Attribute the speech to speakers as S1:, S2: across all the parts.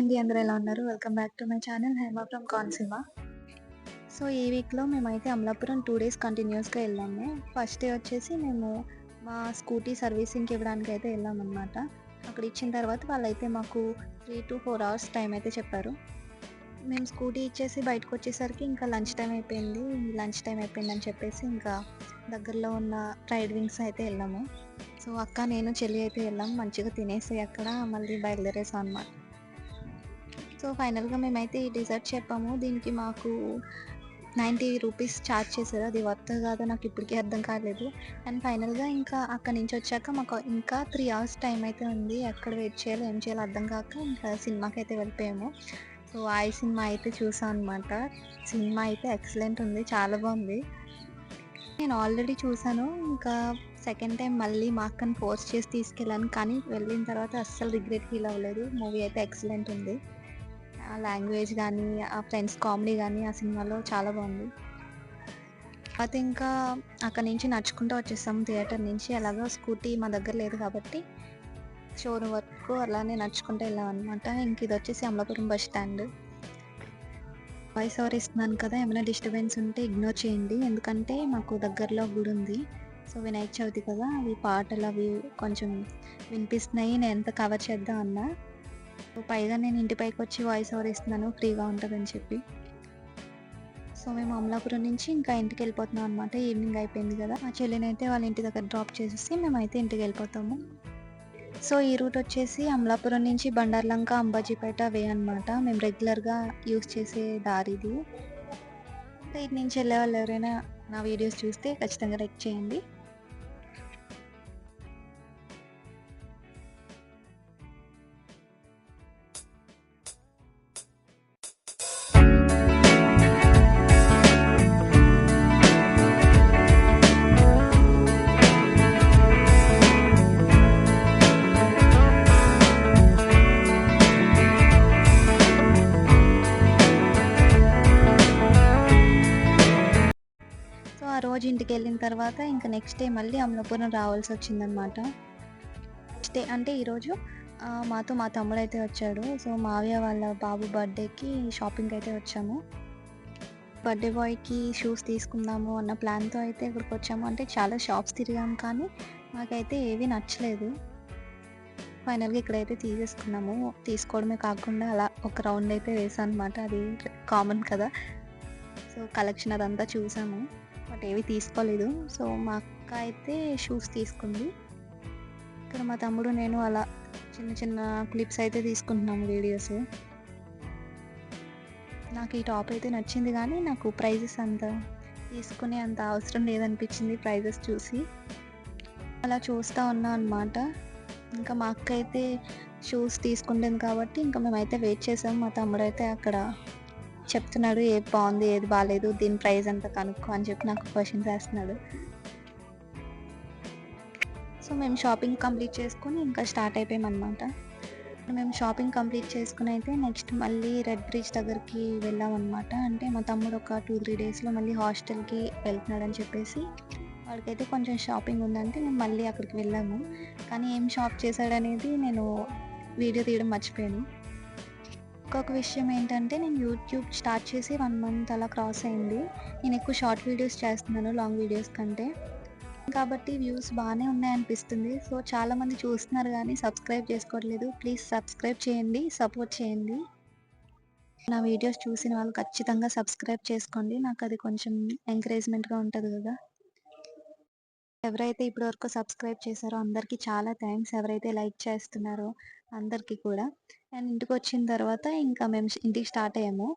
S1: అండి. అందరూ ఎలా ఉన్నారు? Welcome back to my channel Hema from Konaseema. So, ఈ వీక్‌లో మేమైతే అమలాపురం 2 డేస్ కంటిన్యూయస్‌గా ఎళ్ళాము. ఫస్ట్ డే వచ్చేసి మేము మా స్కూటీ సర్వీసింగ్‌కి ఇవ్వడానికైతే ఎళ్ళామనమాట. అక్కడ ఇచ్చిన తర్వాత వాళ్ళైతే మాకు 3-4 అవర్స్ టైం అయితే చెప్పారు. మేము స్కూటీ ఇచ్చేసి బయటకొచ్చేసరికి ఇంకా లంచ్ టైమ్ అయిపోయింది. లంచ్ టైమ్ అయిపోయిందని చెప్పేసి ఇంకా దగ్గరలో ఉన్న ఫ్రైడ్ వింగ్స్ అయితే ఎళ్ళాము. సో, అక్క, నేను, చెల్లి అయితే ఎళ్ళాం. మంచిగా తినేసి అక్కడ మళ్ళీ బయలుదేరేసాం అనమాట. సో, ఫైనల్‌గా మేమైతే ఈ డిజర్ట్ చెప్పాము. దీనికి మాకు 90 రూపీస్ ఛార్జ్ చేశారు. అది వర్త్ కాదో నాకిప్పటికి అర్థం కాలేదు. అండ్ ఫైనల్‌గా ఇంకా అక్కడి నుంచొచ్చాక మాకు ఇంకా 3 అవర్స్ టైం అయితే ఉంది. ఎక్కడ వెయిట్ చేయాలో, ఏం చేయాలో అర్థం కాక ఇంకా సినిమాకైతే వెళ్ళిపోయాము. సో, 'ఆయి' సినిమా అయితే చూసాం అనమాట. సినిమా అయితే ఎక్సలెంట్ ఉంది. చాలా బావుంది. నేను ఆల్రెడీ చూసాను. ఇంకా సెకండ్ టైమ్ మళ్ళీ మా అక్కని ఫోర్స్ చేసి తీసుకెళ్ళాను. కానీ వెళ్ళిన తర్వాత అస్సలు రిగ్రెట్ ఫీల్ అవ్వలేదు. మూవీ అయితే ఎక్సలెంట్ ఉంది. ఆ లాంగ్వేజ్ గానీ, ఆ ఫ్రెండ్స్ కామెడీ గానీ ఆ సినిమాలో చాలా బావుంది. తర్వాత ఇంకా అక్కడి నుంచి నడుచుకుంటూ వచ్చేసాం థియేటర్ నుంచి. ఎలాగో స్కూటీ మా దగ్గర లేదు కాబట్టి షోరూమ్ వరకు అలానే నడుచుకుంటూ వెళ్ళామనమాట. ఇంక ఇదొచ్చేసి Amalapuram bus stand. Voice over ఇస్తున్నాను కదా! ఏమైనా డిస్టర్బెన్స్ ఉంటే ఇగ్నోర్ చేయండి. ఎందుకంటే మాకు దగ్గరలో గుడుంది. సో, వినాయక చవితి కదా! అవి పాటలవి కొంచెం వినిపిస్తున్నాయి. నేనెంత కవర్ చేద్దాం అన్నా. పైగా నేను ఇంటి పైకొచ్చి వాయిస్ ఓవర్ ఇస్తున్నాను ఫ్రీగా ఉంటదని చెప్పి. సో, మేము అమలాపురం నుంచి ఇంకా ఇంటికెళ్ళిపోతున్నాం అనమాట. ఈవినింగ్ అయిపోయింది గదా! మా చెల్లినైతే వాళ్ళ ఇంటి దగ్గర డ్రాప్ చేసేసి మేమైతే ఇంటికెళ్ళిపోతాము. సో, ఈ రూట్ వచ్చేసి అమలాపురం నుంచి బండార్లంక, అంబాజీపేట వే అనమాట. మేము రెగ్యులర్‌గా యూజ్ చేసే దారిది. ఇటు నుంచి వెళ్ళేవాళ్ళు ఎవరైనా నా వీడియోస్ చూస్తే ఖచ్చితంగా లైక్ చేయండి. సో, ఆ రోజు ఇంటికెళ్ళిన తర్వాత ఇంక నెక్స్ట్ డే మళ్ళీ అమలాపురం రావాల్సొచ్చిందనమాట. నెక్స్ట్ డే అంటే ఈరోజు మాతో మా తమ్ముడైతే వచ్చాడు. సో, మావయ్య వాళ్ళ బాబు బర్త్‌డేకి షాపింగ్‌కైతే వచ్చాము. బర్త్‌డే బాయ్‌కి షూస్ తీసుకుందాము అన్న ప్లాన్‌తో అయితే ఇక్కడికొచ్చాము. అంటే చాలా షాప్స్ తిరిగాము కానీ నాకైతే ఏవి నచ్చలేదు. ఫైనల్‌గా ఇక్కడైతే తీసేసుకున్నాము. తీసుకోవడమే కాకుండా అలా ఒక రౌండ్ అయితే వేసాననమాట. అది కామన్ కదా! సో, కలెక్షన్ అదంతా చూసాము. బట్ ఏవి తీసుకోలేదు. సో, మా అక్క అయితే షూస్ తీసుకుంది. ఇక్కడ మా తమ్ముడు, నేను అలా చిన్న చిన్న క్లిప్స్ అయితే తీసుకుంటున్నాము వీడియోస్. నాకు ఈ టాప్ అయితే నచ్చింది గానీ, నాకు ప్రైజెస్ అంత తీసుకునే అంత అవసరం లేదనిపించింది ప్రైజెస్ చూసి. అలా చూస్తా ఉన్నా అనమాట. ఇంకా మా అక్క అయితే షూస్ తీసుకుంటుంది కాబట్టి ఇంకా మేమైతే వెయిట్ చేసాం. మా తమ్ముడైతే అక్కడ చెప్తున్నాడు ఏది బావుంది, ఏది బాలేదు, దీని ప్రైస్ ఎంత కనుక్కో అని చెప్పి నాకు క్వెషన్స్ ఏస్తున్నాడు. సో, మేము షాపింగ్ కంప్లీట్ చేసుకొని ఇంకా స్టార్ట్ అయిపోయామనమాట. మేము షాపింగ్ కంప్లీట్ చేసుకొని అయితే నెక్స్ట్ మళ్ళీ రెడ్ బ్రిడ్జ్ దగ్గరికి వెళ్ళామనమాట. అంటే మా తమ్ముడు ఒక 2-3 డేస్‌లో మళ్ళీ హాస్టల్‌కి వెళ్తున్నాడని చెప్పేసి వాడికైతే కొంచెం షాపింగ్ ఉందంటే మేము మళ్ళీ అక్కడికి వెళ్ళాము. కానీ ఏం షాప్ చేశాడనేది నేను వీడియో తీయడం మర్చిపోయాను. ఇంకొక విషయం ఏంటంటే నేను యూట్యూబ్ స్టార్ట్ చేసి 1 మంత్ అలా క్రాస్ అయింది. నేను ఎక్కువ షార్ట్ వీడియోస్ చేస్తున్నాను లాంగ్ వీడియోస్ కంటే. కాబట్టి వ్యూస్ బానే ఉన్నాయనిపిస్తుంది. సో, చాలామంది చూస్తున్నారు గానీ సబ్స్క్రైబ్ చేసుకోవట్లేదు. ప్లీజ్ సబ్స్క్రైబ్ చేయండి. సపోర్ట్ చేయండి. నా వీడియోస్ చూసిన వాళ్ళు ఖచ్చితంగా సబ్స్క్రైబ్ చేసుకోండి. నాకది కొంచెం ఎంకరేజ్‌మెంట్‌గా ఉంటది గదా! ఎవరైతే ఇప్పటివరకు సబ్స్క్రైబ్ చేశారో అందరికీ చాలా థాంక్స్. ఎవరైతే లైక్ చేస్తున్నారో అందరికీ కూడా. అండ్ ఇంటికొచ్చిన తర్వాత ఇంకా మేము ఇంటికి స్టార్ట్ అయ్యాము.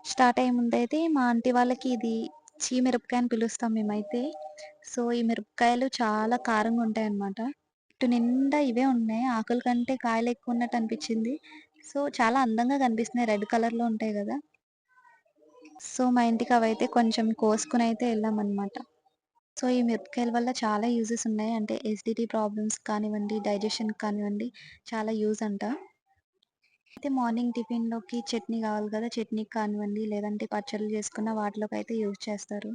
S1: స్టార్ట్ అయ్యే ముందైతే మా ఆంటీ వాళ్ళకి ఇది చీమిరపకాయ అని పిలుస్తాం మేమైతే. సో, ఈ మిరపకాయలు చాలా కారంగా ఉంటాయన్నమాట. చెట్టు నిండా ఇవే ఉన్నాయి. ఆకుల కంటే కాయలు ఎక్కువ ఉన్నట్టు అనిపించింది. సో, చాలా అందంగా కనిపిస్తున్నాయి. రెడ్ కలర్‌లో ఉంటాయి గదా! సో, మా ఇంటికి అవైతే కొంచెం కోసుకొనైతే వెళ్ళామన్నమాట. సో, ఈ మిరపకాయల వల్ల చాలా యూజెస్ ఉన్నాయి. అంటే ఎసిడిటీ ప్రాబ్లమ్స్ కానివ్వండి, డైజెషన్‌కి కానివ్వండి చాలా యూజ్ అంట. అయితే మార్నింగ్ టిఫిన్‌లోకి చట్నీ కావాలి కదా! చట్నీకి కానివ్వండి, లేదంటే పచ్చళ్ళు చేసుకున్న వాటిలోకైతే యూజ్ చేస్తారు.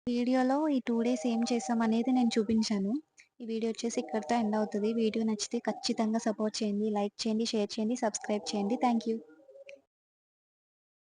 S1: వీడియోలో ఈ 2 డేస్ ఏం చేశామనేది నేను చూపించాను. ఈ వీడియో వచ్చేసి ఇక్కడితో ఎండ్ అవుతది. వీడియో నచ్చితే ఖచ్చితంగా సపోర్ట్ చేయండి. లైక్ చేయండి, షేర్ చేయండి, సబ్స్క్రైబ్ చేయండి. Thank you.